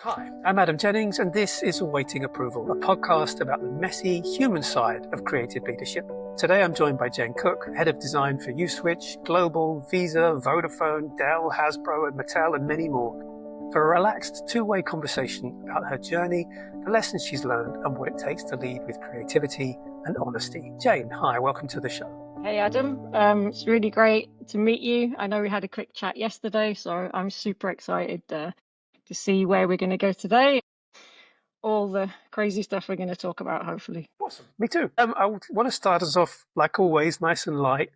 Hi, I'm Adam Jennings, and this is Awaiting Approval, a podcast about the messy human side of creative leadership. Today I'm joined by Jane Cook, Head of Design for ex-Uswitch, Global, Visa, Vodafone, Dell, Hasbro, and Mattel, and many more, for a relaxed two-way conversation about her journey, the lessons she's learned, and what it takes to lead with creativity and honesty. Jane, hi, welcome to the show. Hey Adam, it's really great to meet you. I know we had a quick chat yesterday, so I'm super excited to see where we're going to go today. All the crazy stuff we're going to talk about, hopefully. Awesome. Me too. I want to start us off, like always, nice and light,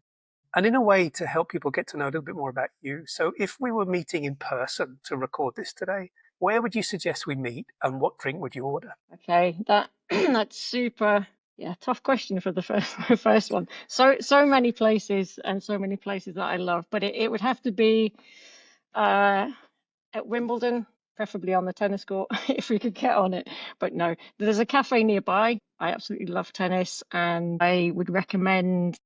and in a way to help people get to know a little bit more about you. So if we were meeting in person to record this today, where would you suggest we meet and what drink would you order? Okay, that's super, tough question for the first one. So many places and so many places that I love, but it would have to be at Wimbledon, preferably on the tennis court if we could get on it. But no, there's a cafe nearby. I absolutely love tennis, and I would recommend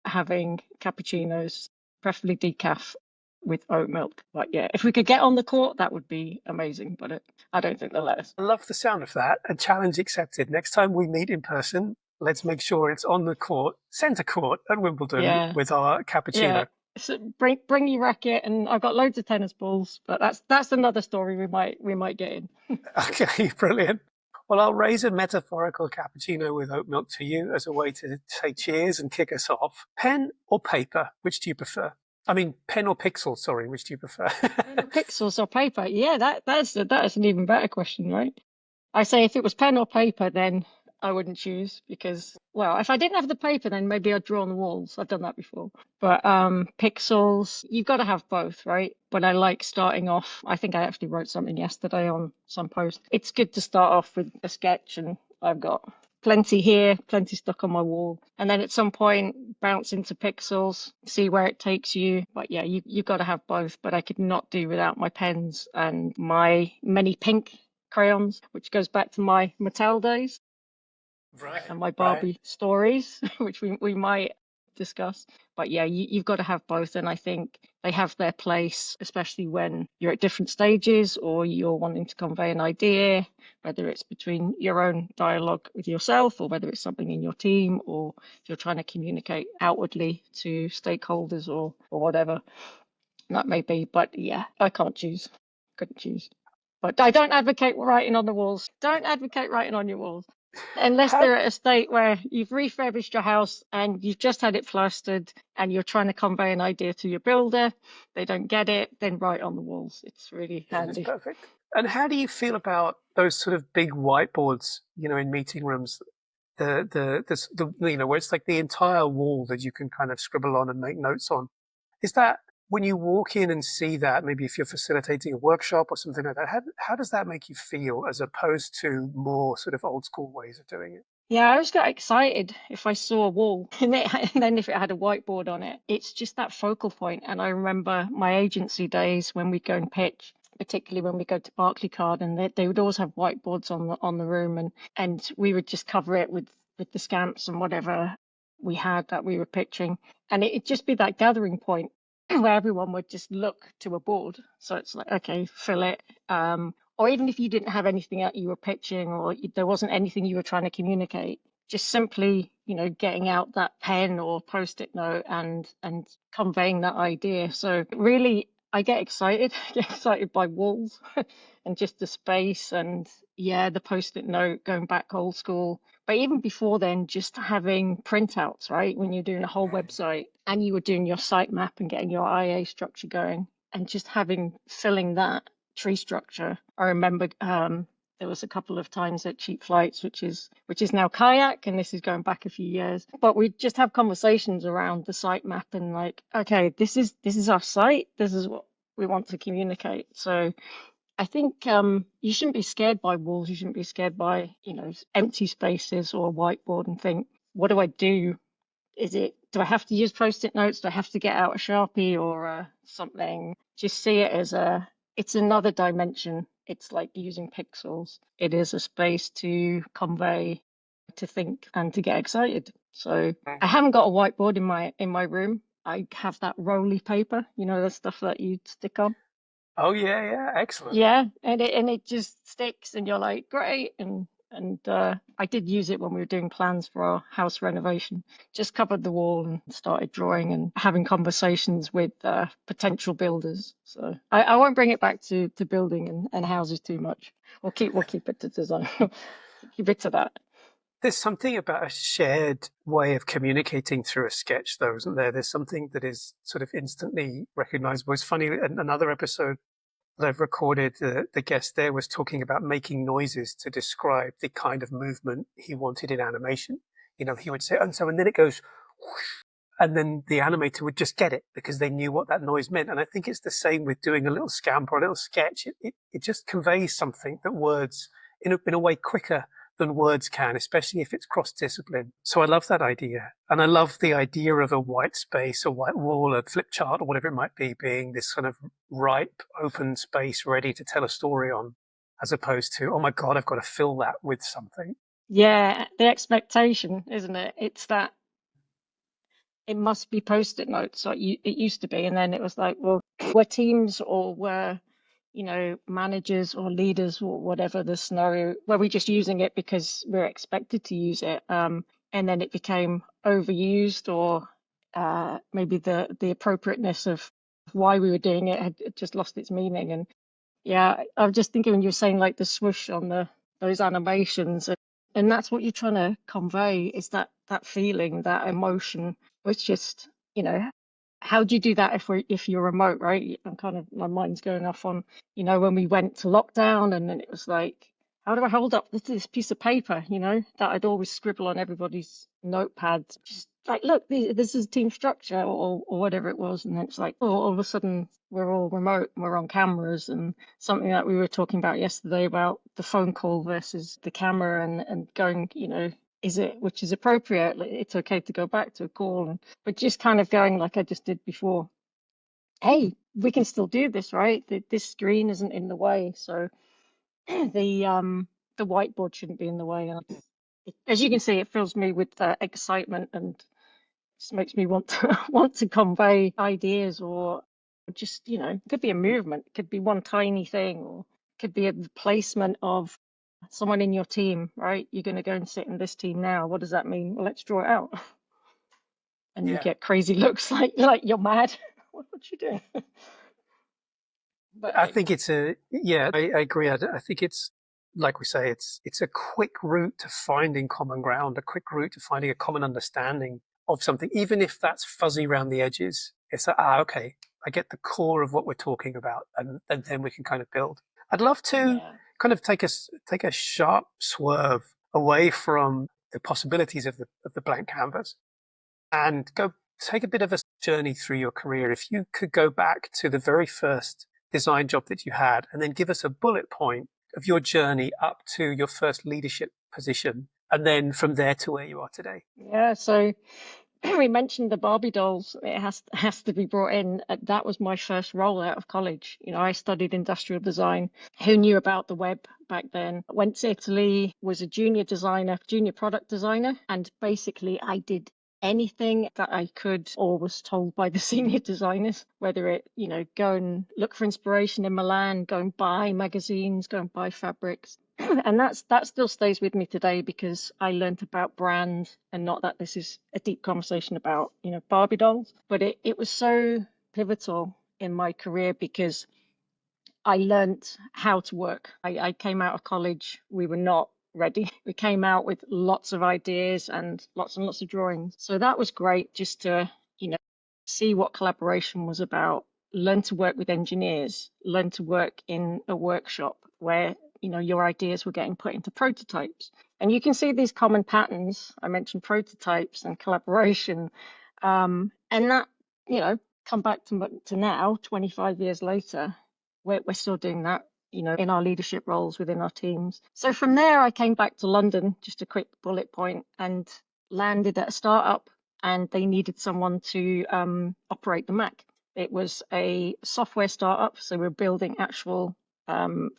having cappuccinos, preferably decaf with oat milk. But yeah, if we could get on the court, that would be amazing. But I don't think they'll let us. I love the sound of that. A challenge accepted. Next time we meet in person, let's make sure it's on the court, centre court at Wimbledon with our cappuccino. Yeah. So bring your racket, and I've got loads of tennis balls, but that's another story we might get in. Okay, brilliant. Well, I'll raise a metaphorical cappuccino with oat milk to you as a way to say cheers and kick us off. Pen or paper, which do you prefer? I mean, pen or pixel, sorry, which do you prefer? Pen or pixels or paper? Yeah, that's an even better question, right? I say if it was pen or paper, then I wouldn't choose because, well, if I didn't have the paper, then maybe I'd draw on the walls. I've done that before. But pixels, you've got to have both, right? But I like starting off. I think I actually wrote something yesterday on some post. It's good to start off with a sketch, and I've got plenty here, plenty stuck on my wall. And then at some point, bounce into pixels, see where it takes you. But yeah, you've got to have both. But I could not do without my pens and my many pink crayons, which goes back to my Mattel days. Right. And my Barbie stories, which we might discuss. But yeah, you've got to have both. And I think they have their place, especially when you're at different stages or you're wanting to convey an idea, whether it's between your own dialogue with yourself or whether it's something in your team or you're trying to communicate outwardly to stakeholders or whatever that may be. But yeah, I can't choose. Couldn't choose. But I don't advocate writing on the walls. Don't advocate writing on your walls. Unless they're at a state where you've refurbished your house and you've just had it plastered and you're trying to convey an idea to your builder, they don't get it, then write on the walls. It's really handy. That's perfect. And how do you feel about those sort of big whiteboards, in meeting rooms? The where it's like the entire wall that you can kind of scribble on and make notes on. Is that when you walk in and see that, maybe if you're facilitating a workshop or something like that, how does that make you feel as opposed to more sort of old school ways of doing it? Yeah, I always got excited if I saw a wall and then if it had a whiteboard on it. It's just that focal point. And I remember my agency days when we'd go and pitch, particularly when we go to Barclaycard, and they would always have whiteboards on the room, and we would just cover it with the stamps and whatever we had that we were pitching. And it'd just be that gathering point where everyone would just look to a board. So it's like, okay, fill it. Or even if you didn't have anything that you were pitching or there wasn't anything you were trying to communicate, just simply, getting out that pen or post-it note and conveying that idea. So really, I get excited by walls and just the space and the post-it note going back old school. But even before then, just having printouts, right? When you're doing a whole website and you were doing your sitemap and getting your IA structure going and just filling that tree structure. I remember there was a couple of times at Cheap Flights, which is now Kayak, and this is going back a few years. But we just have conversations around the sitemap and like, okay, this is our site. This is what we want to communicate. So I think you shouldn't be scared by walls. You shouldn't be scared by, empty spaces or a whiteboard and think, what do I do? Do I have to use post-it notes? Do I have to get out a Sharpie or something? Just see it as it's another dimension. It's like using pixels. It is a space to convey, to think, and to get excited. So I haven't got a whiteboard in my room. I have that rolly paper, the stuff that you stick on. Oh yeah, yeah, excellent. Yeah, and it just sticks, and you're like, great. And I did use it when we were doing plans for our house renovation. Just covered the wall and started drawing and having conversations with potential builders. So I won't bring it back to building and houses too much. We'll keep it to design. Keep it to that. There's something about a shared way of communicating through a sketch, though, isn't there? There's something that is sort of instantly recognizable. It's funny, another episode that I've recorded, the guest there was talking about making noises to describe the kind of movement he wanted in animation. You know, he would say, and so, and then it goes, whoosh, and then the animator would just get it because they knew what that noise meant. And I think it's the same with doing a little scamp or a little sketch. It just conveys something that words in a way quicker than words can, especially if it's cross-discipline. So I love that idea. And I love the idea of a white space, a white wall, a flip chart, or whatever it might be, being this kind of ripe, open space ready to tell a story on, as opposed to, oh my God, I've got to fill that with something. Yeah, the expectation, isn't it? It's that it must be post-it notes like it used to be, and then it was like, well, we're teams or we're, managers or leaders or whatever the scenario, where we're just using it because we're expected to use it. And then it became overused, or maybe the appropriateness of why we were doing it had just lost its meaning. And yeah, I was just thinking when you were saying like the swoosh on those animations, and that's what you're trying to convey, is that feeling, that emotion. It's just, how do you do that if you're remote, right? I'm kind of, my mind's going off on, when we went to lockdown, and then it was like, how do I hold up this piece of paper, that I'd always scribble on everybody's notepads, just like, look, this is team structure, or whatever it was. And then it's like, oh, all of a sudden we're all remote and we're on cameras, and something that we were talking about yesterday about the phone call versus the camera, and going, is it, which is appropriate? Like, it's okay to go back to a call, but just kind of going like I just did before. Hey, we can still do this, right? This screen isn't in the way, so the whiteboard shouldn't be in the way. And as you can see, it fills me with excitement, and just makes me want to want to convey ideas, or just, it could be a movement, it could be one tiny thing, or it could be a replacement of someone in your team, right? You're going to go and sit in this team now. What does that mean? Well, let's draw it out. And you Yeah. get crazy looks like you're mad. What you doing? But I think I agree. I think it's, like we say, it's a quick route to finding common ground, a quick route to finding a common understanding of something, even if that's fuzzy around the edges. It's like, okay, I get the core of what we're talking about, and then we can kind of build. I'd love to yeah, kind of take a sharp swerve away from the possibilities of the blank canvas and go take a bit of a journey through your career. If you could go back to the very first design job that you had and then give us a bullet point of your journey up to your first leadership position, and then from there to where you are today. yeah. So we mentioned the Barbie dolls. It has to be brought in. That was my first role out of college. I studied industrial design. Who knew about the web back then? Went to Italy, was a junior product designer, and basically I did anything that I could or was told by the senior designers, whether it, go and look for inspiration in Milan, go and buy magazines, go and buy fabrics. And that still stays with me today, because I learned about brand, and not that this is a deep conversation about, Barbie dolls, but it was so pivotal in my career, because I learned how to work. I came out of college, we were not ready. We came out with lots of ideas and lots of drawings. So that was great, just to, see what collaboration was about, learn to work with engineers, learn to work in a workshop where, your ideas were getting put into prototypes. And you can see these common patterns. I mentioned prototypes and collaboration. And that, come back to now, 25 years later, we're still doing that, in our leadership roles within our teams. So from there, I came back to London, just a quick bullet point, and landed at a startup, and they needed someone to operate the Mac. It was a software startup, so we're building actual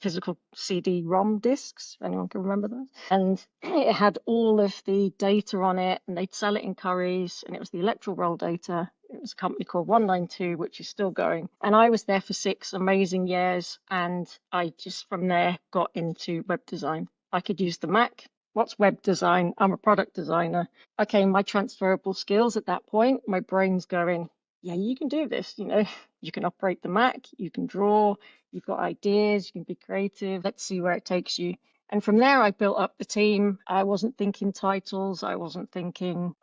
physical CD-ROM discs, if anyone can remember those. And it had all of the data on it, and they'd sell it in curries, and it was the electoral roll data. It was a company called 192, which is still going. And I was there for 6 amazing years. And I just from there got into web design. I could use the Mac. What's web design? I'm a product designer. Okay, my transferable skills at that point, my brain's going, yeah, you can do this. You can operate the Mac, you can draw, you've got ideas, you can be creative. Let's see where it takes you. And from there, I built up the team. I wasn't thinking titles. I wasn't thinking,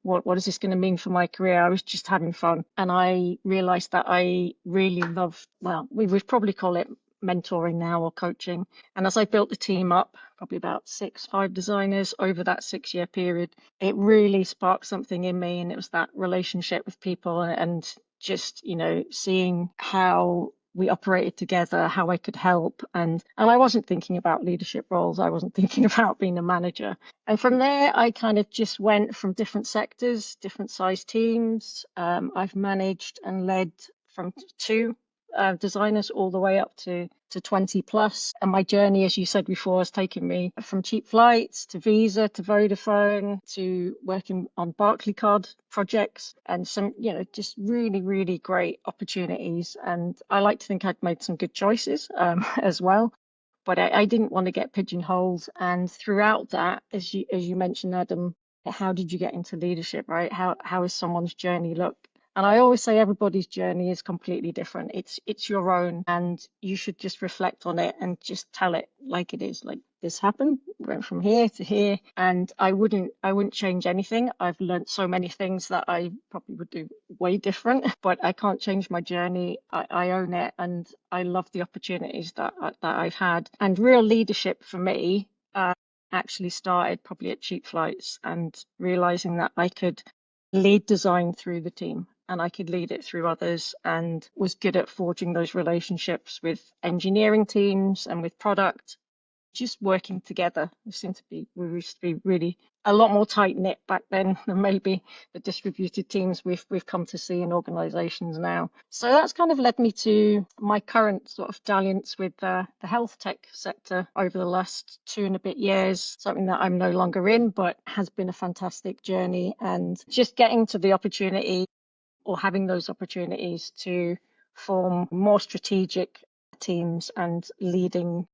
what is this going to mean for my career? I was just having fun. And I realized that I really love, well, we would probably call it mentoring now or coaching. And as I built the team up, probably about 5 designers over that 6-year period, it really sparked something in me. And it was that relationship with people and just, seeing how we operated together, how I could help. And I wasn't thinking about leadership roles. I wasn't thinking about being a manager. And from there, I kind of just went from different sectors, different size teams. I've managed and led from 2 designers all the way up to 20 plus. And my journey, as you said before, has taken me from cheap flights to Visa to Vodafone to working on Barclaycard projects and some, just really, really great opportunities. And I like to think I'd made some good choices as well. But I didn't want to get pigeonholed. And throughout that, as you mentioned, Adam, how did you get into leadership, right? How is someone's journey look? And I always say everybody's journey is completely different. It's your own, and you should just reflect on it and just tell it like it is. Like, this happened, went from here to here, and I wouldn't change anything. I've learned so many things that I probably would do way different, but I can't change my journey. I own it, and I love the opportunities that I've had. And real leadership for me actually started probably at cheap flights and realizing that I could lead design through the team and I could lead it through others, and was good at forging those relationships with engineering teams and with product, just working together. We used to be really a lot more tight knit back then than maybe the distributed teams we've come to see in organizations now. So that's kind of led me to my current sort of dalliance with the health tech sector over the last 2 and a bit years, something that I'm no longer in, but has been a fantastic journey. And just getting to the opportunity or having those opportunities to form more strategic teams and leading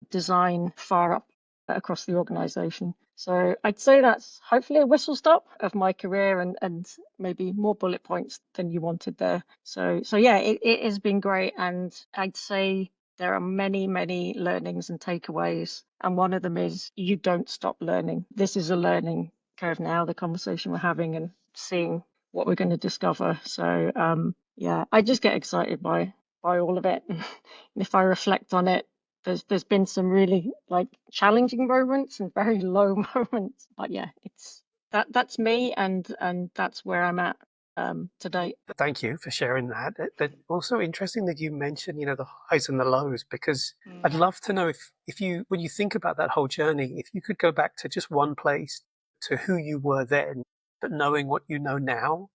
design far up across the organization. So I'd say that's hopefully a whistle stop of my career and maybe more bullet points than you wanted there. So yeah, it has been great. And I'd say there are many, many learnings and takeaways. And one of them is you don't stop learning. This is a learning curve now, the conversation we're having and seeing what we're going to discover. So yeah, I just get excited by all of it. And if I reflect on it, there's been some really challenging moments and very low moments. But yeah, that's me, and that's where I'm at today. Thank you for sharing that. Also interesting that you mentioned, the highs and the lows, because I'd love to know if you, when you think about that whole journey, if you could go back to just one place to who you were then, but knowing what you know now,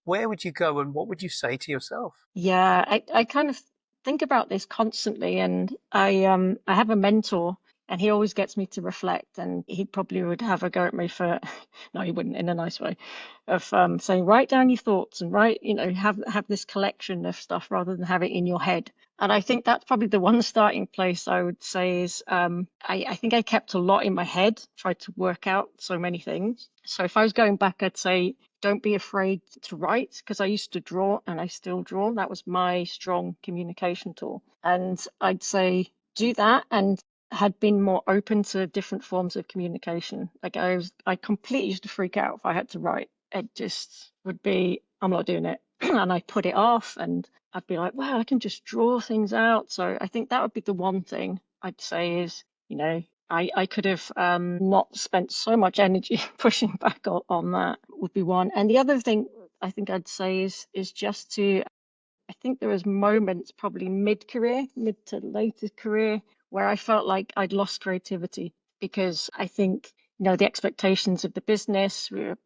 where would you go and what would you say to yourself? Yeah, I kind of think about this constantly, and I have a mentor, and he always gets me to reflect, and he probably would have a go at me for no, he wouldn't, in a nice way, of saying write down your thoughts and have this collection of stuff rather than have it in your head. And I think that's probably the one starting place I would say is I think I kept a lot in my head, tried to work out so many things. So if I was going back, I'd say don't be afraid to write, because I used to draw and I still draw. That was my strong communication tool. And I'd say do that, and had been more open to different forms of communication. Like I completely used to freak out if I had to write. It just would be, I'm not doing it. And I put it off, and I'd be like, well, I can just draw things out. So I think that would be the one thing I'd say is, I could have not spent so much energy pushing back on that would be one. And the other thing I think I'd say is just to, I think there was moments probably mid to later career, where I felt like I'd lost creativity, because I think, the expectations of the business, we were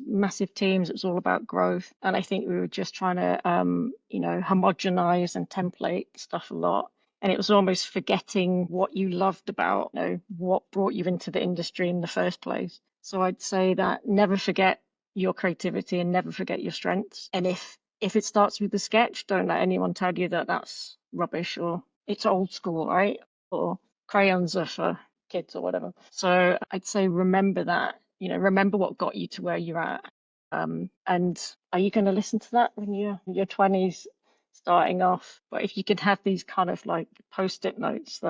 massive teams. It was all about growth. And I think we were just trying to, homogenize and template stuff a lot. And it was almost forgetting what you loved about, what brought you into the industry in the first place. So I'd say that never forget your creativity and never forget your strengths. And if it starts with the sketch, don't let anyone tell you that that's rubbish or it's old school, right? Or crayons are for kids or whatever. So I'd say remember that, remember what got you to where you're at. And are you going to listen to that when you're in your 20s starting off? But if you could have these kind of like post-it notes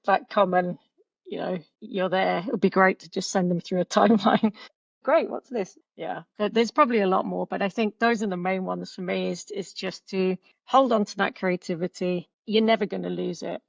that come and, you're there, it would be great to just send them through a timeline. Great, what's this? Yeah, there's probably a lot more, but I think those are the main ones for me is just to hold on to that creativity. You're never going to lose it.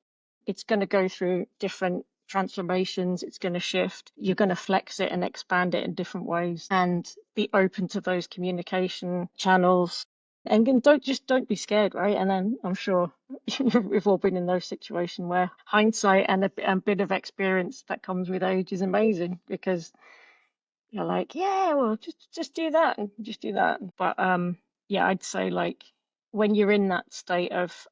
It's going to go through different transformations. It's going to shift. You're going to flex it and expand it in different ways and be open to those communication channels. And then don't be scared, right? And then I'm sure we've all been in those situations where hindsight and a bit of experience that comes with age is amazing because you're like, yeah, well, just do that and just do that. But yeah, I'd say like when you're in that state of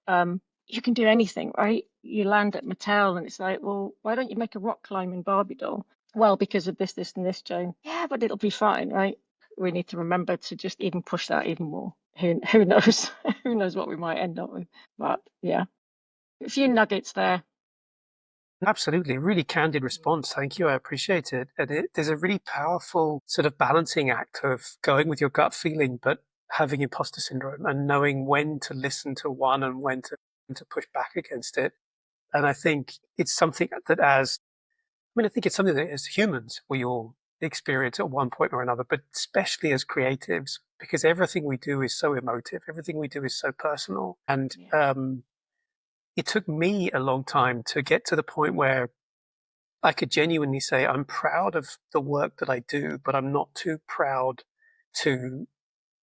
you can do anything, right? You land at Mattel and it's like, well, why don't you make a rock climbing Barbie doll? Well, because of this, and this, Jane. Yeah, but it'll be fine, right? We need to remember to just even push that even more. Who knows? Who knows what we might end up with? But yeah, a few nuggets there. Absolutely. Really candid response. Thank you. I appreciate it. And there's a really powerful sort of balancing act of going with your gut feeling, but having imposter syndrome and knowing when to listen to one and when to push back against it. And I think it's something that I think it's something that as humans, we all experience at one point or another, but especially as creatives, because everything we do is so emotive. Everything we do is so personal. And, Yeah. it took me a long time to get to the point where I could genuinely say I'm proud of the work that I do, but I'm not too proud to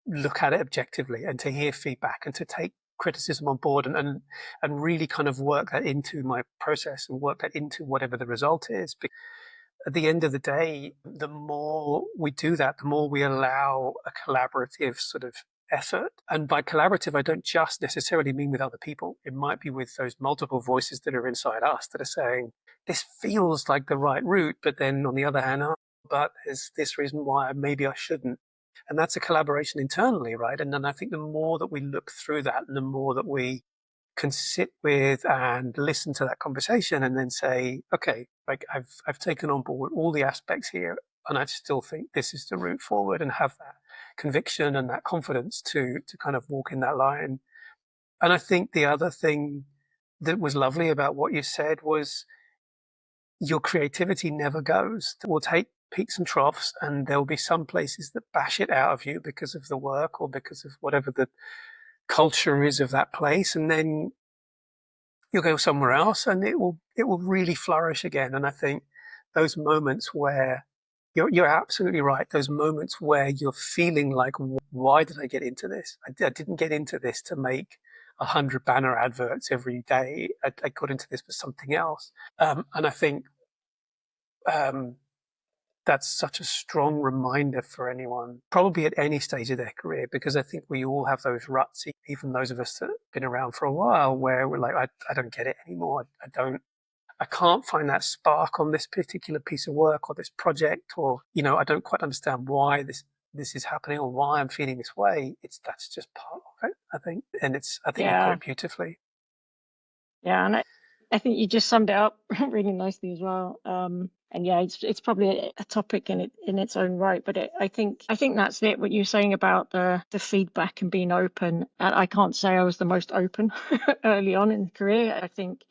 look at it objectively and to hear feedback and to take criticism on board and really kind of work that into my process and work that into whatever the result is. Because at the end of the day, the more we do that, the more we allow a collaborative sort of effort. And by collaborative, I don't just necessarily mean with other people. It might be with those multiple voices that are inside us that are saying, this feels like the right route, but then on the other hand, oh, but there's this reason why maybe I shouldn't. And that's a collaboration internally, right? And then I think the more that we look through that and the more that we can sit with and listen to that conversation and then say, okay, like I've taken on board all the aspects here and I still think this is the route forward and have that conviction and that confidence to kind of walk in that line. And I think the other thing that was lovely about what you said was your creativity never goes. We'll take peaks and troughs and there'll be some places that bash it out of you because of the work or because of whatever the culture is of that place. And then you'll go somewhere else and it will really flourish again. And I think those moments where you're absolutely right. Those moments where you're feeling like, why did I get into this? I didn't get into this to make 100 banner adverts every day. I got into this for something else. And I think um, that's such a strong reminder for anyone, probably at any stage of their career, because I think we all have those ruts, even those of us that have been around for a while, where we're like, I don't get it anymore. I can't find that spark on this particular piece of work or this project, or, I don't quite understand why this is happening or why I'm feeling this way. That's just part of it, I think. And I think you put Yeah. it beautifully. Yeah, and I think you just summed it up really nicely as well. And yeah, it's probably a topic in its own right, but I think that's it. What you're saying about the feedback and being open. And I can't say I was the most open early on in the career. I think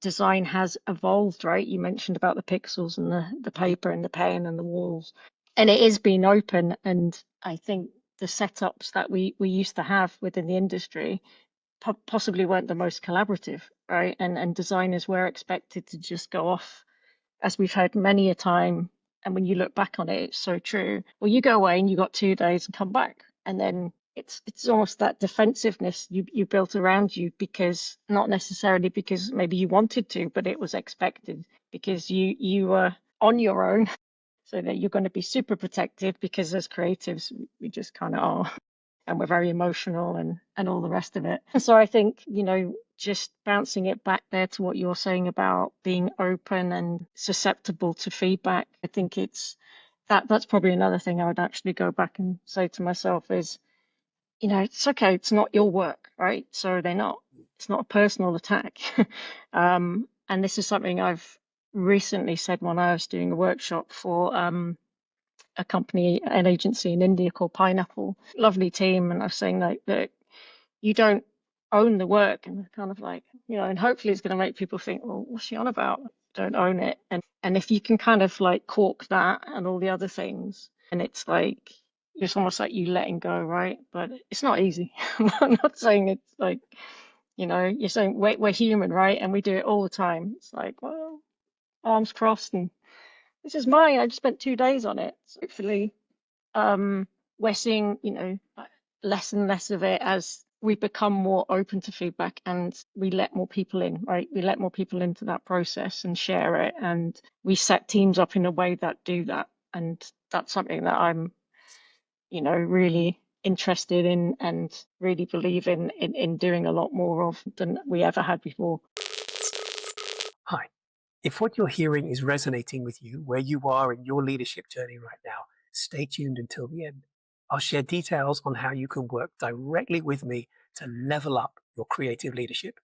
design has evolved, right? You mentioned about the pixels and the paper and the pen and the walls, and it is being open. And I think the setups that we used to have within the industry possibly weren't the most collaborative, right? And designers were expected to just go off, as we've heard many a time. And when you look back on it, it's so true. Well, you go away and you got 2 days and come back, and then it's almost that defensiveness you built around you, because not necessarily because maybe you wanted to, but it was expected because you were on your own. So that you're going to be super protective because as creatives, we just kind of are, and we're very emotional and all the rest of it. So I think, just bouncing it back there to what you're saying about being open and susceptible to feedback, I think it's that's probably another thing I would actually go back and say to myself is, it's okay, it's not your work, right? So it's not a personal attack. And this is something I've recently said when I was doing a workshop for a company, an agency in India called Pineapple. Lovely team. And I was saying like that you don't own the work, and kind of like, and hopefully it's going to make people think, well, what's she on about? Don't own it. And if you can kind of like cork that and all the other things, and it's like it's almost like you letting go, right? But it's not easy. I'm not saying it's like, you're saying we're human, right? And we do it all the time. It's like, well, arms crossed, and this is mine. I just spent 2 days on it. So hopefully, we're seeing, less and less of it as we become more open to feedback and we let more people in, right? We let more people into that process and share it, and we set teams up in a way that do that. And that's something that I'm, really interested in and really believe in doing a lot more of than we ever had before. Hi. If what you're hearing is resonating with you where you are in your leadership journey right now, stay tuned until the end. I'll share details on how you can work directly with me to level up your creative leadership.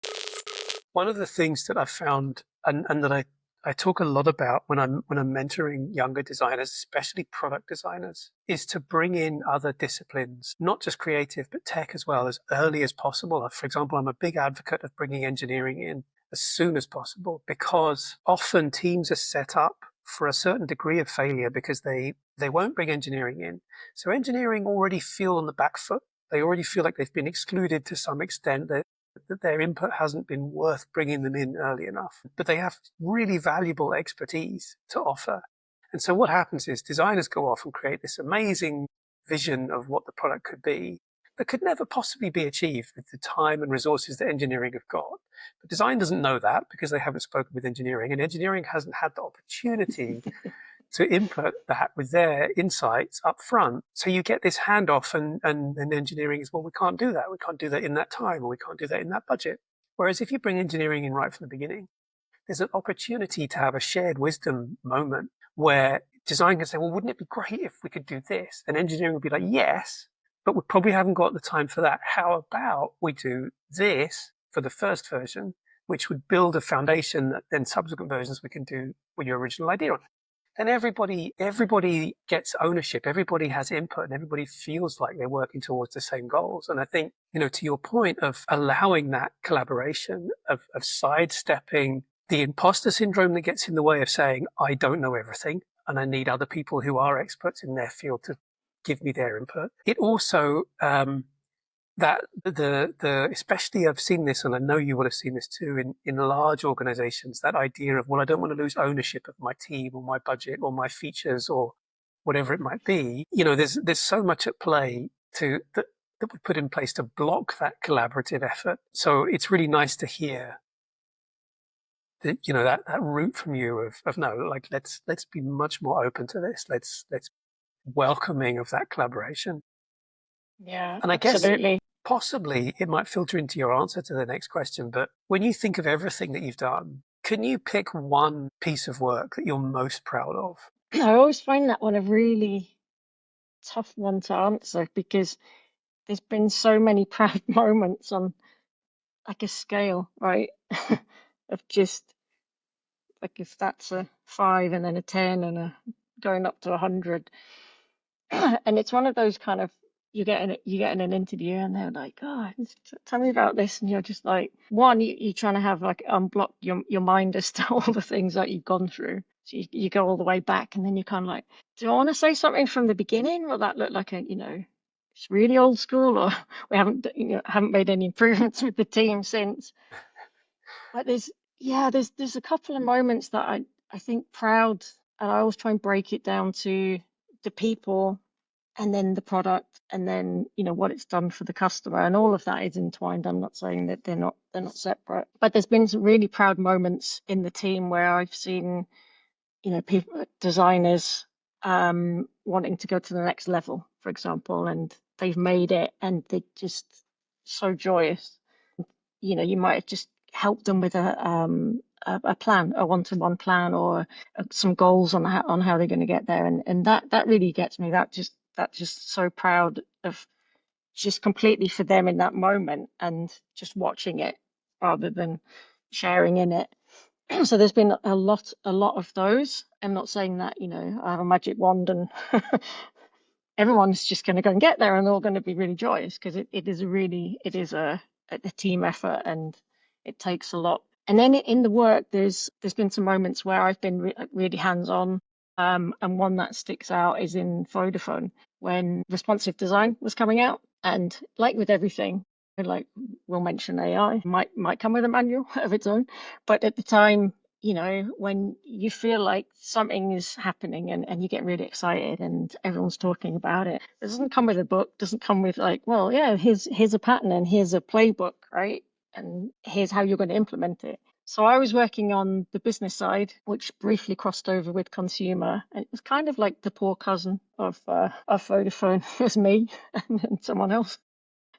One of the things that I've found and that I talk a lot about when I'm mentoring younger designers, especially product designers, is to bring in other disciplines, not just creative, but tech as well, as early as possible. For example, I'm a big advocate of bringing engineering in as soon as possible, because often teams are set up for a certain degree of failure because they won't bring engineering in. So engineering already feel on the back foot. They already feel like they've been excluded to some extent, that their input hasn't been worth bringing them in early enough. But they have really valuable expertise to offer. And so what happens is designers go off and create this amazing vision of what the product could be that could never possibly be achieved with the time and resources that engineering have got. But design doesn't know that because they haven't spoken with engineering, and engineering hasn't had the opportunity to input that with their insights up front. So you get this handoff, and engineering is, well, we can't do that. We can't do that in that time, or we can't do that in that budget. Whereas if you bring engineering in right from the beginning, there's an opportunity to have a shared wisdom moment where design can say, well, wouldn't it be great if we could do this? And engineering would be like, yes, but we probably haven't got the time for that. How about we do this for the first version, which would build a foundation that then subsequent versions we can do with your original idea on. And everybody gets ownership, everybody has input, and everybody feels like they're working towards the same goals. And I think, to your point of allowing that collaboration, of sidestepping the imposter syndrome that gets in the way of saying, I don't know everything, and I need other people who are experts in their field to give me their input. It also, that especially I've seen this, and I know you would have seen this too, in large organizations, that idea of, well, I don't want to lose ownership of my team or my budget or my features or whatever it might be. There's so much at play that we put in place to block that collaborative effort. So it's really nice to hear that, that route from you of no, like, let's be much more open to this. Let's welcoming of that collaboration. Yeah, and I absolutely. guess possibly it might filter into your answer to the next question, but when you think of everything that you've done, can you pick one piece of work that you're most proud of? I always find that one a really tough one to answer because there's been so many proud moments on like a scale, right? Of just like if that's a 5 and then a 10 and a going up to 100. And it's one of those kind of you get in an interview and they're like, oh, tell me about this, and you're just like, one, you're trying to have like unblock your mind as to all the things that you've gone through. So you go all the way back, and then you're kind of like, do I want to say something from the beginning? Will that look like it's really old school, or we haven't made any improvements with the team since? But there's a couple of moments that I think proud, and I always try and break it down to the people and then the product and then what it's done for the customer, and all of that is entwined. I'm not saying that they're not separate, but there's been some really proud moments in the team where I've seen people, designers, wanting to go to the next level, for example, and they've made it and they're just so joyous. You might have just helped them with a plan, a one-to-one plan, or some goals on how they're going to get there, and that really gets me. That just so proud of just completely for them in that moment and just watching it rather than sharing in it. So there's been a lot of those. I'm not saying that, I have a magic wand and everyone's just going to go and get there and they're all going to be really joyous, because it is a team effort, and it takes a lot. And then in the work, there's been some moments where I've been really hands-on. And one that sticks out is in Vodafone, when responsive design was coming out. And like with everything, like we'll mention AI, might come with a manual of its own. But at the time, when you feel like something is happening and you get really excited and everyone's talking about it, it doesn't come with a book, doesn't come with like, well, yeah, here's a pattern and here's a playbook, right? And here's how you're going to implement it. So I was working on the business side, which briefly crossed over with consumer, and it was kind of like the poor cousin of Vodafone. It was me and someone else,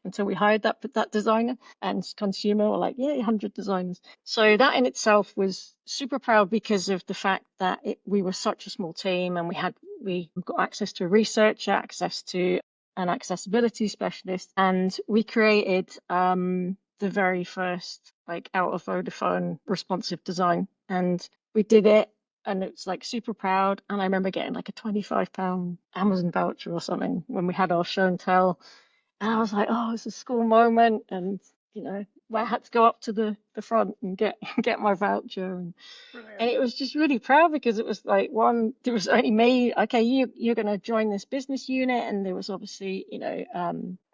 until we hired that designer, and consumer were like, yeah, 100 designers. So that in itself was super proud, because of the fact that we were such a small team, and we got access to a researcher, access to an accessibility specialist, and we created the very first like out of Vodafone responsive design, and we did it. And it's like super proud. And I remember getting like a £25 Amazon voucher or something when we had our show and tell. And I was like, oh, it's a school moment. And, I had to go up to the front and get get my voucher. And it was just really proud, because it was like, one, there was only me. Okay, you're going to join this business unit. And there was obviously,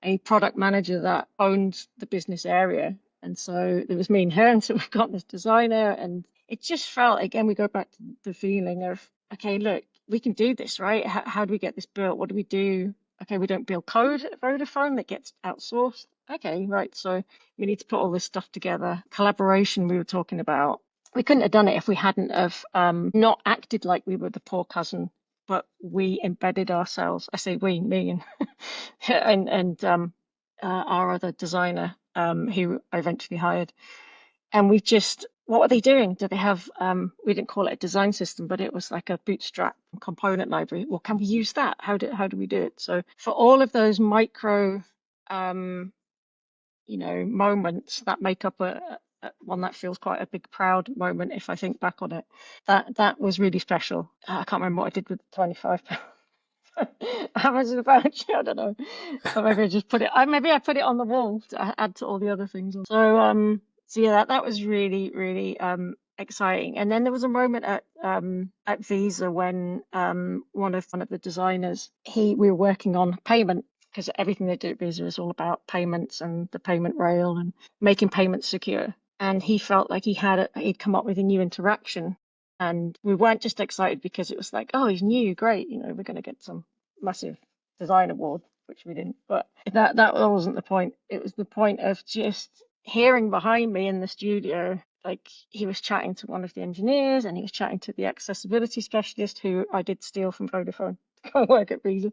a product manager that owned the business area. And so there was me and her. And so we got this designer. And it just felt, again, we go back to the feeling of, okay, look, we can do this, right? How do we get this built? What do we do? Okay, we don't build code at Vodafone, that gets outsourced. Okay, right. So we need to put all this stuff together. Collaboration we were talking about. We couldn't have done it if we hadn't have not acted like we were the poor cousin, but we embedded ourselves. I say we, me, and and our other designer, who I eventually hired. And we just, what were they doing? Did they have, we didn't call it a design system, but it was like a bootstrap component library. Well, can we use that? How do we do it? So for all of those micro, moments that make up a one that feels quite a big proud moment, if I think back on it, that was really special. I can't remember what I did with the £25. How much is the voucher? I don't know. Or maybe I just put it. Maybe I put it on the wall to add to all the other things. So yeah, that was really really exciting. And then there was a moment at Visa when one of the designers, we were working on payment, because everything they do at Visa is all about payments and the payment rail and making payments secure. And he felt like he'd come up with a new interaction. And we weren't just excited because it was like, oh, he's new, great, we're going to get some massive design award, which we didn't. But that wasn't the point. It was the point of just hearing behind me in the studio, like he was chatting to one of the engineers and he was chatting to the accessibility specialist, who I did steal from Vodafone to go work at Visa,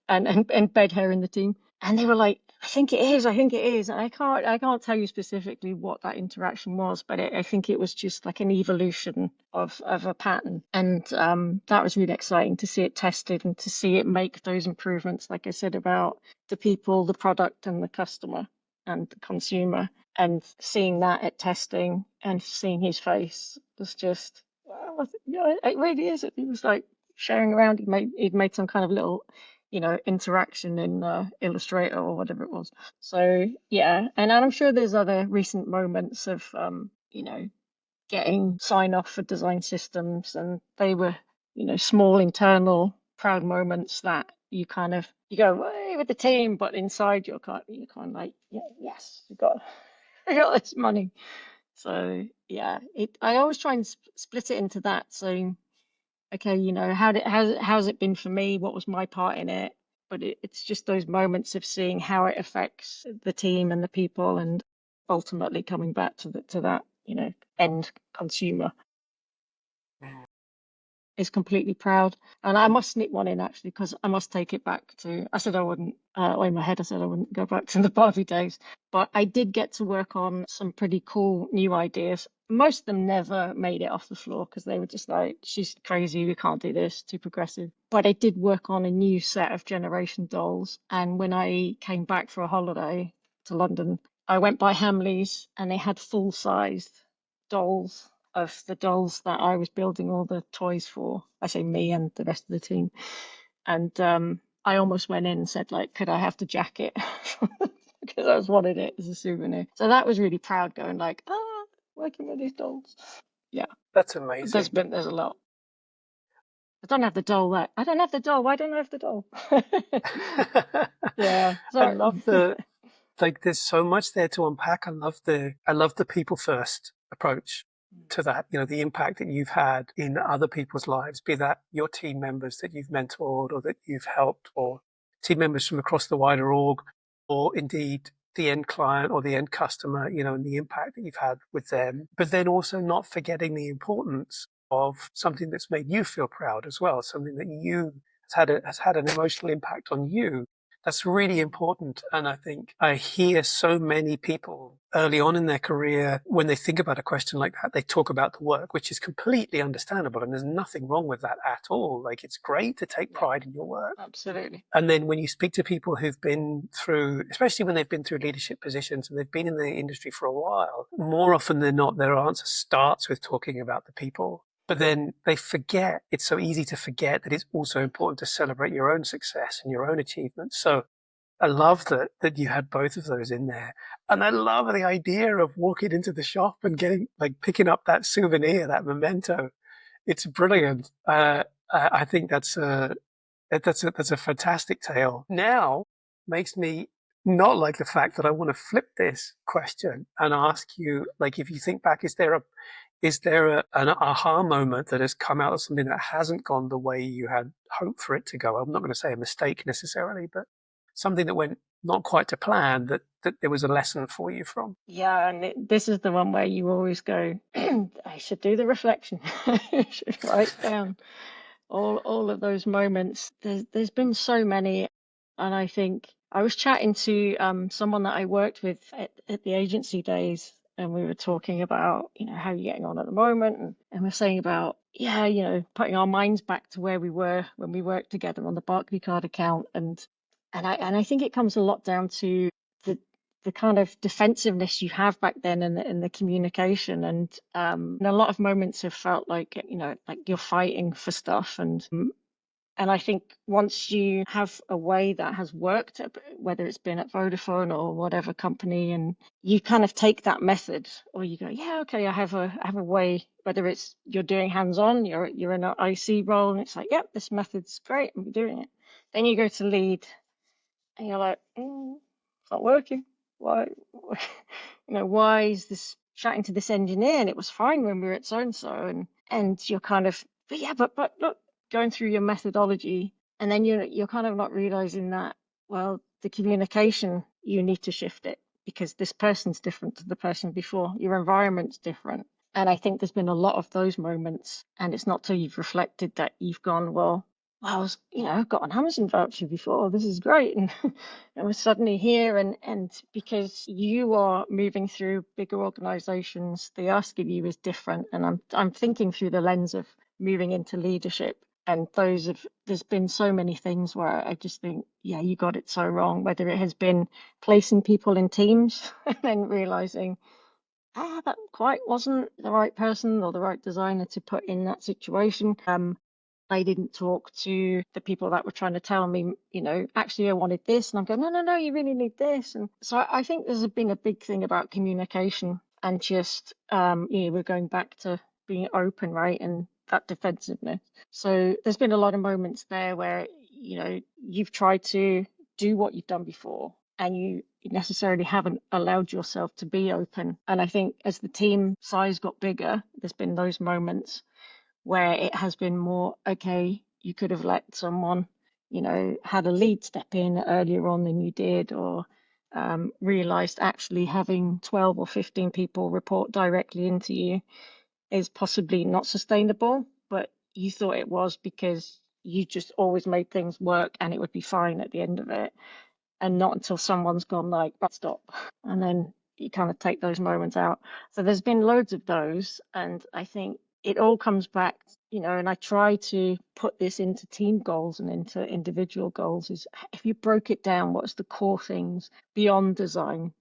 and embed her in the team. And they were like, I think it is. And I can't tell you specifically what that interaction was, but I think it was just like an evolution of a pattern. And that was really exciting to see it tested and to see it make those improvements, like I said, about the people, the product, and the customer and the consumer. And seeing that at testing and seeing his face was just, wow, yeah, it really is. He was like sharing around. He'd made some kind of little interaction in Illustrator or whatever it was. So yeah, and I'm sure there's other recent moments of getting sign off for design systems, and they were small internal proud moments that you go way with the team, but inside you're kind of like, yeah, yes, we got this money. So yeah, I always try and split it into that. So okay, how's it been for me? What was my part in it? But it's just those moments of seeing how it affects the team and the people, and ultimately coming back to that, end consumer is completely proud. And I must sneak one in actually, because I must take it back to, I said I wouldn't, or in my head I said I wouldn't go back to the Barbie days, but I did get to work on some pretty cool new ideas. most of them never made it off the floor because they were just like, she's crazy, we can't do this, too progressive. But I did work on a new set of Generation dolls. And when I came back for a holiday to London, I went by Hamleys and they had full-sized dolls of the dolls that I was building all the toys for. I say me and the rest of the team. And I almost went in and said, like, could I have the jacket? Because I was wanted it as a souvenir. So that was really proud going like, working with these dolls. Yeah. That's amazing. There's a lot. I don't have the doll that I don't have the doll. Why don't I have the doll? Yeah. I Sorry. love like there's so much there to unpack. I love the people first approach to that, the impact that you've had in other people's lives, be that your team members that you've mentored or that you've helped, or team members from across the wider org, or indeed the end client or the end customer, and the impact that you've had with them. But then also not forgetting the importance of something that's made you feel proud as well, something that has had an emotional impact on you. That's really important. And I think I hear so many people early on in their career, when they think about a question like that, they talk about the work, which is completely understandable. And there's nothing wrong with that at all. Like, it's great to take pride in your work. Absolutely. And then when you speak to people who've been through, especially when they've been through leadership positions and they've been in the industry for a while, more often than not, their answer starts with talking about the people. But then they forget, it's so easy to forget that it's also important to celebrate your own success and your own achievements. So I love that you had both of those in there. And I love the idea of walking into the shop and picking up that souvenir, that memento. It's brilliant. I think that's a fantastic tale. Now makes me not like the fact that I want to flip this question and ask you, like, if you think back, is there an aha moment that has come out of something that hasn't gone the way you had hoped for it to go? I'm not going to say a mistake necessarily, but something that went not quite to plan, that there was a lesson for you from. Yeah, and this is the one where you always go, I should do the reflection. I should write down all of those moments. There's been so many, and I think I was chatting to someone that I worked with at the agency days, and we were talking about, how you're getting on at the moment, and we're saying about, putting our minds back to where we were when we worked together on the Barclaycard account, and I think it comes a lot down to the kind of defensiveness you have back then and the communication, and a lot of moments have felt like like you're fighting for stuff, and I think once you have a way that has worked, whether it's been at Vodafone or whatever company, and you kind of take that method, or you go, yeah, okay, I have a way, whether it's you're doing hands-on, you're in an IC role, and it's like, yep, this method's great, I'm doing it. Then you go to lead, and you're like, it's not working. Why? Why is this chatting to this engineer? And it was fine when we were at so and so, and you're kind of, but yeah, but look, going through your methodology, and then you're kind of not realizing that, well, the communication, you need to shift it because this person's different to the person before. Your environment's different. And I think there's been a lot of those moments, and it's not till you've reflected that you've gone, well, I was, I've got an Amazon voucher before. This is great, and and we're suddenly here, and because you are moving through bigger organisations, the ask of you is different. And I'm thinking through the lens of moving into leadership, and there's been so many things where I just think, yeah, you got it so wrong. Whether it has been placing people in teams and then realising, that quite wasn't the right person or the right designer to put in that situation. I didn't talk to the people that were trying to tell me, actually I wanted this. And I'm going, no, you really need this. And so I think there's been a big thing about communication and just, we're going back to being open, right? And that defensiveness. So there's been a lot of moments there where, you've tried to do what you've done before and you necessarily haven't allowed yourself to be open. And I think as the team size got bigger, there's been those moments where it has been more, okay, you could have let someone, had a lead step in earlier on than you did, or realized actually having 12 or 15 people report directly into you is possibly not sustainable, but you thought it was because you just always made things work and it would be fine at the end of it. And not until someone's gone like, but stop. And then you kind of take those moments out. So there's been loads of those, and I think it all comes back, and I try to put this into team goals and into individual goals, is if you broke it down, what's the core things beyond design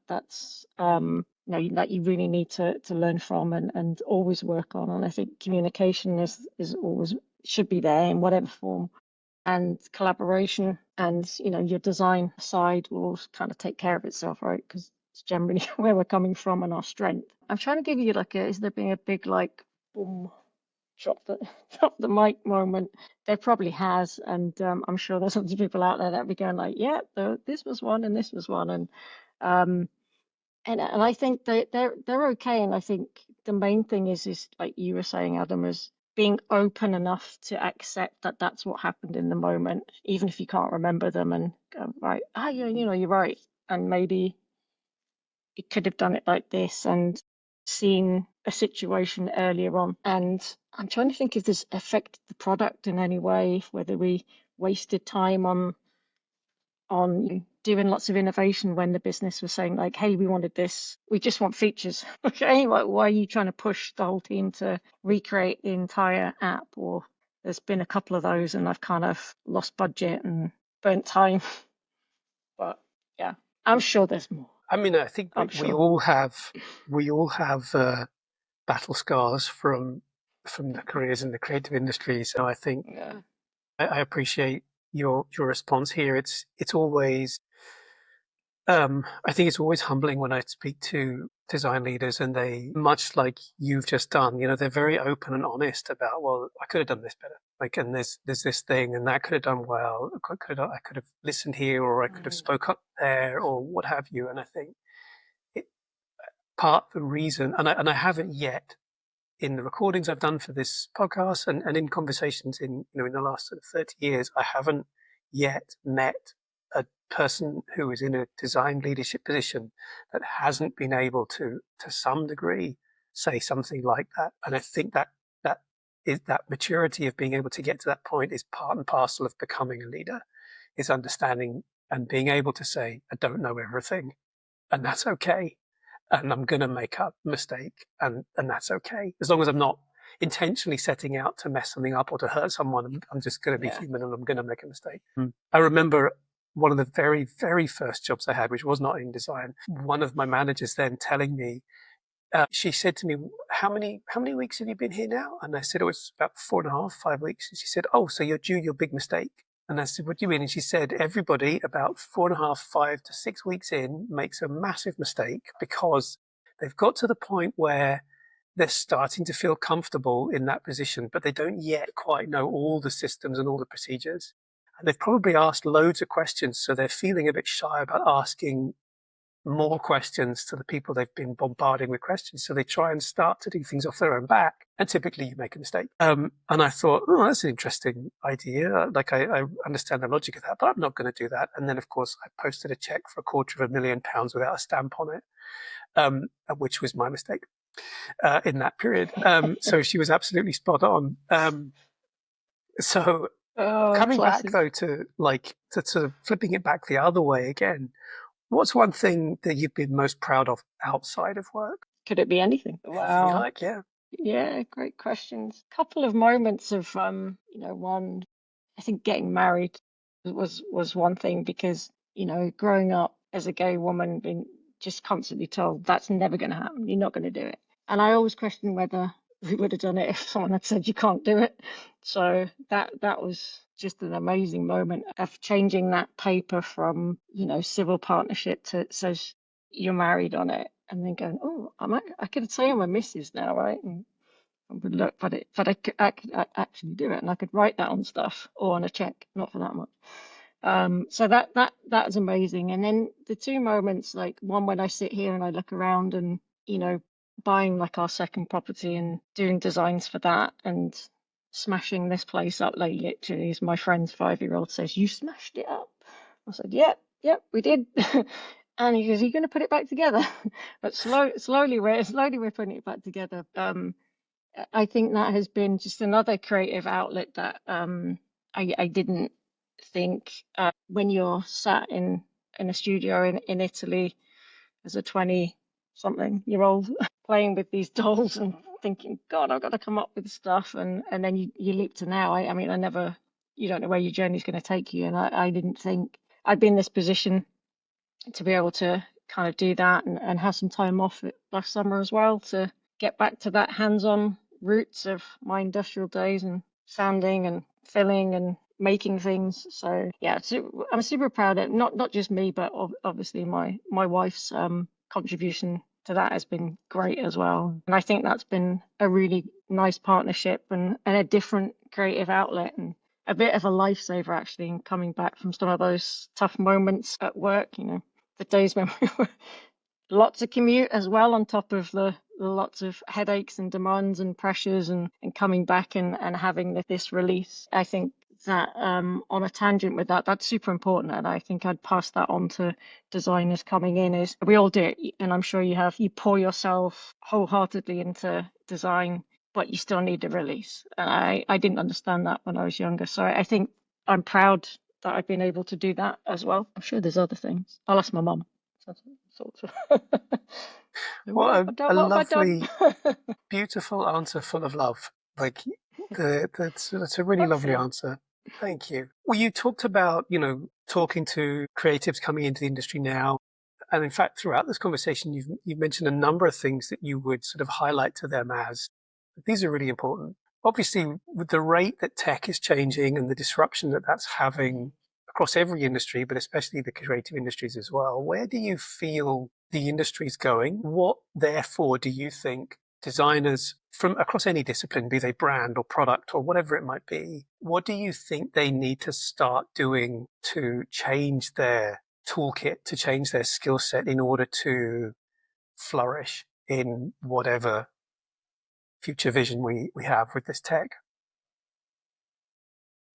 that's that you really need to learn from and always work on. And I think communication is always should be there in whatever form, and collaboration, and your design side will kind of take care of itself, right? Because it's generally where we're coming from and our strength. I'm trying to give you is there being a big boom, drop the drop the mic moment? There probably has, and I'm sure there's lots of people out there that be going yeah, this was one and this was one, um, and I think they're okay. And I think the main thing is like you were saying, Adam, is being open enough to accept that that's what happened in the moment, even if you can't remember them, and go, right, yeah, you're right, and maybe it could have done it like this, and seen a situation earlier on. And I'm trying to think if this affected the product in any way, whether we wasted time on doing lots of innovation when the business was saying hey, we wanted this, we just want features. Okay, why are you trying to push the whole team to recreate the entire app? Or there's been a couple of those, and I've kind of lost budget and burnt time. But yeah, I'm sure there's more. I mean, I think we all have battle scars from the careers in the creative industry. So I think I appreciate your response here. It's always I think it's always humbling when I speak to design leaders, and they, much like you've just done, they're very open and honest about, well, I could have done this better. And there's this thing, and that could have done well. I could have listened here, or I could have spoke up there, or what have you. And I think part of the reason, and I haven't yet, in the recordings I've done for this podcast and in conversations in the last sort of 30 years, I haven't yet met a person who is in a design leadership position that hasn't been able to some degree, say something like that. And I think that maturity of being able to get to that point is part and parcel of becoming a leader, is understanding and being able to say, I don't know everything, and that's okay. And I'm going to make a mistake, and that's okay. As long as I'm not intentionally setting out to mess something up or to hurt someone, I'm just going to be human, and I'm going to make a mistake. I remember one of the very, very first jobs I had, which was not in design, one of my managers then telling me, she said to me, how many weeks have you been here now? And I said, it was about 4.5, 5 weeks. And she said, oh, so you're due your big mistake. And I said, what do you mean? And she said, everybody about 4.5, 5 to 6 weeks in makes a massive mistake because they've got to the point where they're starting to feel comfortable in that position, but they don't yet quite know all the systems and all the procedures. And they've probably asked loads of questions, so they're feeling a bit shy about asking more questions to the people they've been bombarding with questions. So they try and start to do things off their own back, and typically you make a mistake. And I thought, oh, that's an interesting idea. I understand the logic of that, but I'm not going to do that. And then, of course, I posted a check for £250,000 without a stamp on it, which was my mistake in that period. So she was absolutely spot on. So coming classic. back though to sort of flipping it back the other way again, what's one thing that you've been most proud of outside of work? Could it be anything? Wow. Yeah, great questions. Couple of moments of one, I think getting married was one thing, because growing up as a gay woman, being just constantly told that's never going to happen, you're not going to do it. And I always questioned whether we would have done it if someone had said you can't do it. So that was just an amazing moment of changing that paper from civil partnership to it says you're married on it, and then going, oh, I could say I'm a Mrs. now, right? And I would look, but I could actually do it, and I could write that on stuff or on a check, not for that much. So that is amazing. And then the two moments, like one when I sit here and I look around and buying our second property and doing designs for that and smashing this place up, like literally, as my friend's 5-year-old says, you smashed it up. I said, yep, we did. And he goes, are you going to put it back together? But slowly we're putting it back together. I think that has been just another creative outlet that I didn't think when you're sat in a studio in Italy as a 20-something-year-old playing with these dolls and thinking, God, I've got to come up with stuff. And then you leap to now. I mean, you don't know where your journey's going to take you. And I didn't think I'd be in this position to be able to kind of do that and have some time off last summer as well to get back to that hands-on roots of my industrial days and sanding and filling and making things. So yeah, I'm super proud of it. Not just me, but obviously my wife's contribution to that has been great as well. And I think that's been a really nice partnership and a different creative outlet and a bit of a lifesaver actually in coming back from some of those tough moments at work, the days when we were lots of commute as well on top of the lots of headaches and demands and pressures and coming back and having this release. I think that on a tangent with that's super important, and I think I'd pass that on to designers coming in. Is we all do it, and I'm sure you pour yourself wholeheartedly into design, but you still need a release. And I didn't understand that when I was younger, so I think I'm proud that I've been able to do that as well. I'm sure there's other things. I'll ask my mum. Sort of. What a What have I done? lovely, beautiful answer full of love. Like that's a really lovely answer. Thank you. Well, you talked about, talking to creatives coming into the industry now. And in fact, throughout this conversation, you've mentioned a number of things that you would sort of highlight to them as these are really important. Obviously, with the rate that tech is changing and the disruption that that's having across every industry, but especially the creative industries as well, where do you feel the industry is going? What, therefore, do you think designers from across any discipline, be they brand or product or whatever it might be, what do you think they need to start doing to change their toolkit, to change their skill set in order to flourish in whatever future vision we have with this tech?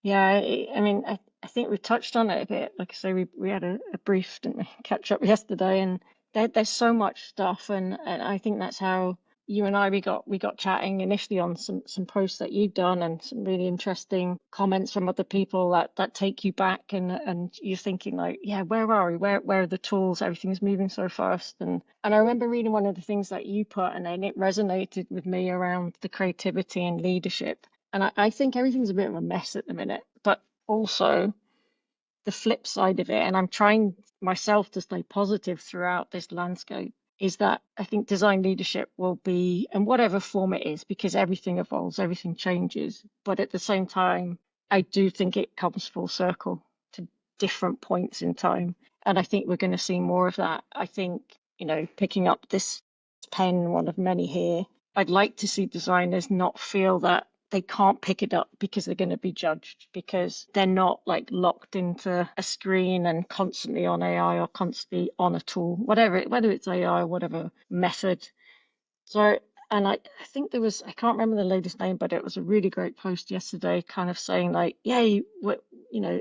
Yeah, I mean, I think we touched on it a bit. Like I say, we had a brief, didn't we, catch up yesterday, and there's so much stuff, and I think that's how you and I we got chatting initially on some posts that you've done and some really interesting comments from other people that take you back and you're thinking like, yeah, where are we? Where are the tools? Everything's moving so fast, and I remember reading one of the things that you put, and then it resonated with me around the creativity and leadership. And I think everything's a bit of a mess at the minute, but also the flip side of it, and I'm trying myself to stay positive throughout this landscape, is that I think design leadership will be, in whatever form it is, because everything evolves, everything changes. But at the same time, I do think it comes full circle to different points in time. And I think we're going to see more of that. I think, picking up this pen, one of many here, I'd like to see designers not feel that they can't pick it up because they're going to be judged, because they're not like locked into a screen and constantly on AI or constantly on a tool, whether it's AI or whatever method. So, and I think I can't remember the lady's name, but it was a really great post yesterday kind of saying like, yeah,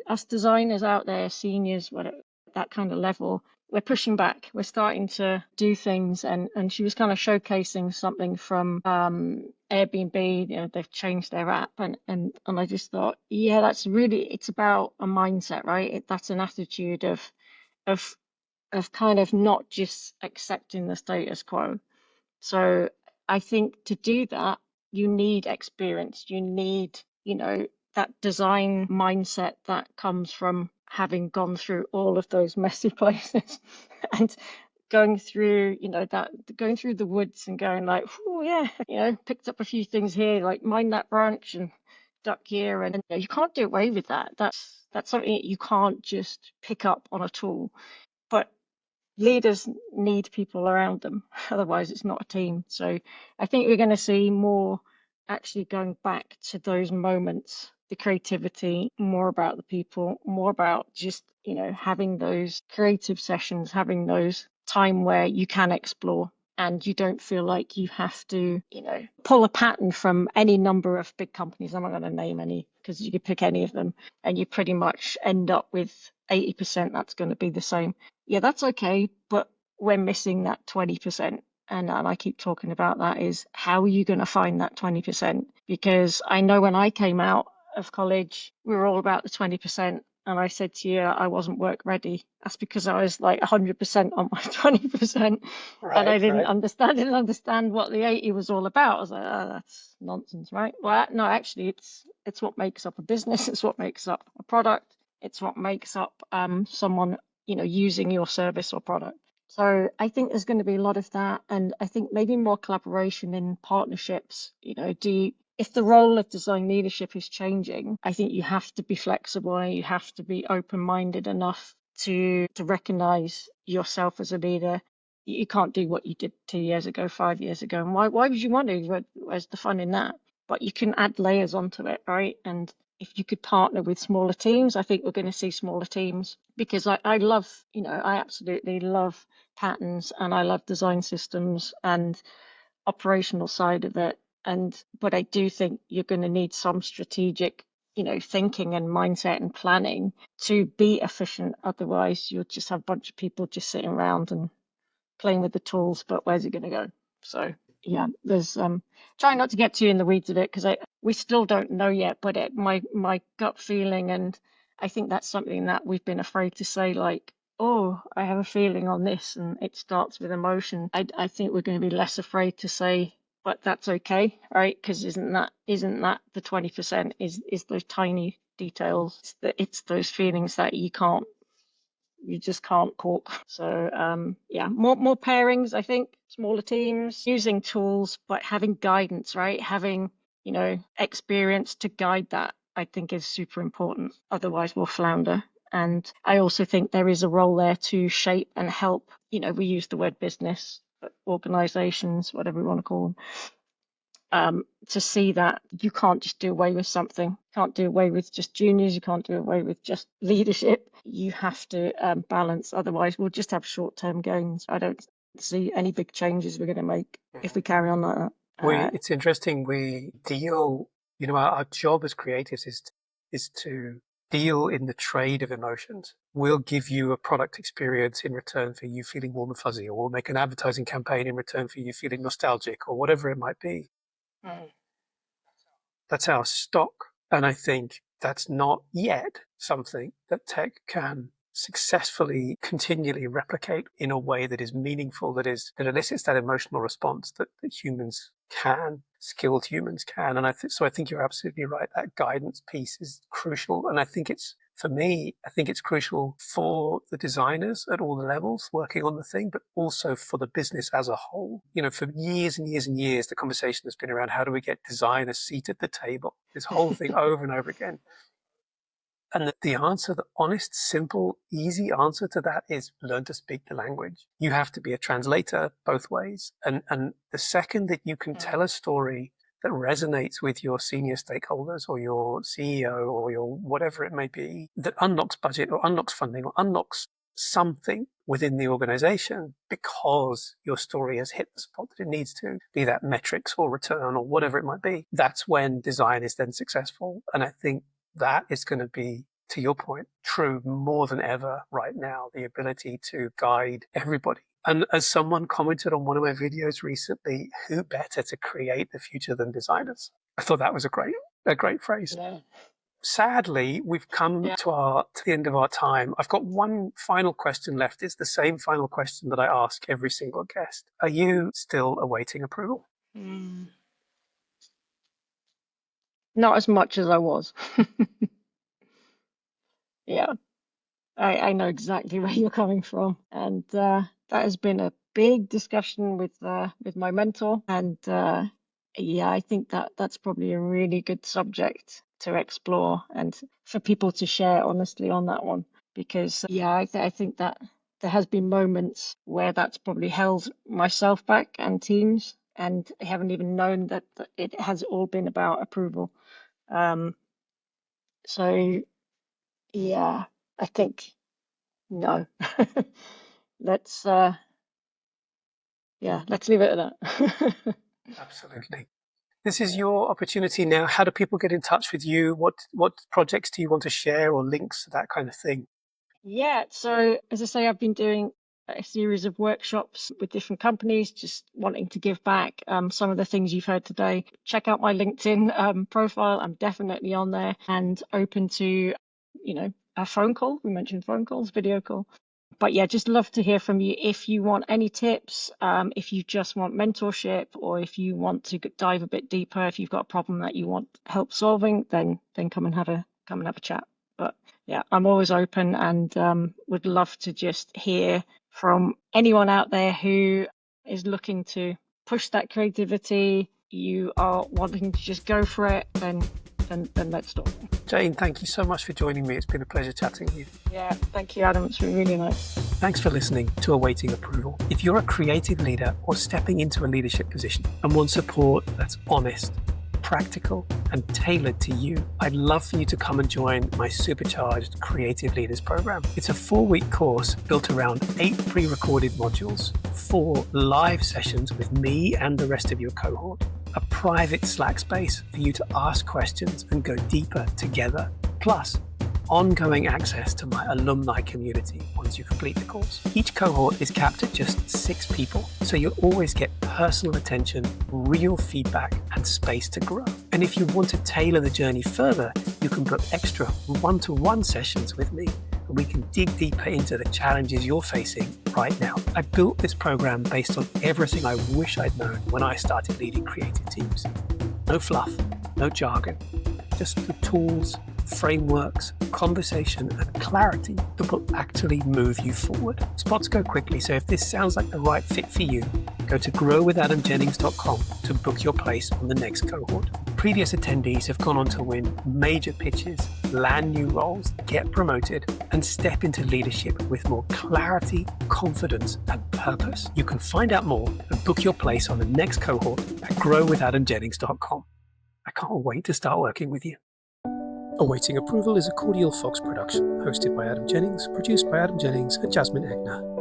us designers out there, seniors, whatever, that kind of level, we're pushing back. We're starting to do things. And she was kind of showcasing something from Airbnb. They've changed their app. And I just thought, yeah, it's about a mindset, right? That's an attitude of kind of not just accepting the status quo. So I think to do that, you need experience. You need, that design mindset that comes from having gone through all of those messy places and going through, going through the woods and going like, oh yeah, picked up a few things here, like mind that branch and duck here. And you can't do away with that. That's something that you can't just pick up on a tool. But leaders need people around them, otherwise it's not a team. So I think we're going to see more actually going back to those moments, the creativity, more about the people, more about just having those creative sessions, having those time where you can explore and you don't feel like you have to pull a pattern from any number of big companies. I'm not going to name any because you could pick any of them and you pretty much end up with 80% that's going to be the same. Yeah, that's okay, but we're missing that 20%. And I keep talking about that, is how are you going to find that 20%? Because I know when I came out of college, we were all about the 20%. and I said to you I wasn't work ready, that's because I was like 100% on my 20%, and I Right, right. didn't understand what the 80 was all about. I was like, oh, that's nonsense, right? Well, no, actually, it's what makes up a business. It's what makes up a product. It's what makes up someone, using your service or product. So I think there's going to be a lot of that, and I think maybe more collaboration in partnerships. If the role of design leadership is changing, I think you have to be flexible and you have to be open-minded enough to recognize yourself as a leader. You can't do what you did 2 years ago, 5 years ago. And why would you want to? Where's the fun in that? But you can add layers onto it, right? And if you could partner with smaller teams, I think we're going to see smaller teams, because I love, I absolutely love patterns and I love design systems and operational side of it. But I do think you're going to need some strategic, thinking and mindset and planning to be efficient. Otherwise, you'll just have a bunch of people just sitting around and playing with the tools, but where's it going to go? So yeah, there's trying not to get too in the weeds of it, because we still don't know yet. But my gut feeling, and I think that's something that we've been afraid to say, like, oh, I have a feeling on this, and it starts with emotion. I think we're going to be less afraid to say, but that's okay, right? Because isn't that the 20% is those tiny details? It's those feelings that you just can't cork. So yeah, more pairings, I think, smaller teams, using tools, but having guidance, right? Having, experience to guide that, I think, is super important. Otherwise we'll flounder. And I also think there is a role there to shape and help, we use the word business, but organizations, whatever we want to call them, to see that you can't just do away with something. You can't do away with just juniors. You can't do away with just leadership. You have to balance. Otherwise, we'll just have short-term gains. I don't see any big changes we're going to make if we carry on like that. It's interesting. We deal, our job as creatives is to deal in the trade of emotions. We'll give you a product experience in return for you feeling warm and fuzzy, or we'll make an advertising campaign in return for you feeling nostalgic, or whatever it might be. That's our stock. And I think that's not yet something that tech can successfully continually replicate in a way that is meaningful, that elicits that emotional response that humans can, skilled humans can. And so I think you're absolutely right. That guidance piece is crucial. And I think it's crucial for the designers at all the levels working on the thing, but also for the business as a whole. For years and years and years, the conversation has been around how do we get designers seated at the table, this whole thing over and over again. And the answer, the honest, simple, easy answer to that is learn to speak the language. You have to be a translator both ways. And the second that you can tell a story that resonates with your senior stakeholders or your CEO or your whatever it may be, that unlocks budget or unlocks funding or unlocks something within the organization because your story has hit the spot that it needs to, be that metrics or return or whatever it might be, that's when design is then successful. And I think that is going to be, to your point, true more than ever right now, the ability to guide everybody. And as someone commented on one of my videos recently, who better to create the future than designers? I thought that was a great phrase. Yeah. Sadly, we've come to the end of our time. I've got one final question left. It's the same final question that I ask every single guest. Are you still awaiting approval? Not as much as I was. Yeah, I know exactly where you're coming from, and that has been a big discussion with my mentor, and yeah, I think that's probably a really good subject to explore and for people to share honestly on that one, because yeah, I think that there has been moments where that's probably held myself back and teams, and I haven't even known that it has all been about approval. So yeah, I think no. Let's let's leave it at that. Absolutely. This is your opportunity now. How do people get in touch with you? What projects do you want to share, or links, that kind of thing? Yeah, so as I say, I've been doing a series of workshops with different companies, just wanting to give back. Some of the things you've heard today. Check out my LinkedIn profile. I'm definitely on there and open to, a phone call. We mentioned phone calls, video call. But yeah, just love to hear from you. If you want any tips, if you just want mentorship, or if you want to dive a bit deeper, if you've got a problem that you want help solving, then come and have a chat. But yeah, I'm always open, and would love to just hear from anyone out there who is looking to push that creativity. You are wanting to just go for it, then let's talk. Jane, thank you so much for joining me. It's been a pleasure chatting with you. Yeah, thank you, Adam. It's been really nice. Thanks for listening to Awaiting Approval. If you're a creative leader or stepping into a leadership position and want support that's honest, practical, and tailored to you, I'd love for you to come and join my Supercharged Creative Leaders Program. It's a 4-week course built around 8 pre-recorded modules, 4 live sessions with me and the rest of your cohort, a private Slack space for you to ask questions and go deeper together, plus ongoing access to my alumni community once you complete the course. Each cohort is capped at just 6 people, so you'll always get personal attention, real feedback, and space to grow. And if you want to tailor the journey further, you can book extra one-to-one sessions with me, and we can dig deeper into the challenges you're facing right now. I built this program based on everything I wish I'd known when I started leading creative teams. No fluff, no jargon, just the tools, frameworks, conversation, and clarity that will actually move you forward. Spots go quickly, so if this sounds like the right fit for you, go to growwithadamjennings.com to book your place on the next cohort. Previous attendees have gone on to win major pitches, land new roles, get promoted, and step into leadership with more clarity, confidence, and purpose. You can find out more and book your place on the next cohort at growwithadamjennings.com. I can't wait to start working with you. Awaiting Approval is a Cordial Fox production, hosted by Adam Jennings, produced by Adam Jennings and Jasmine Egner.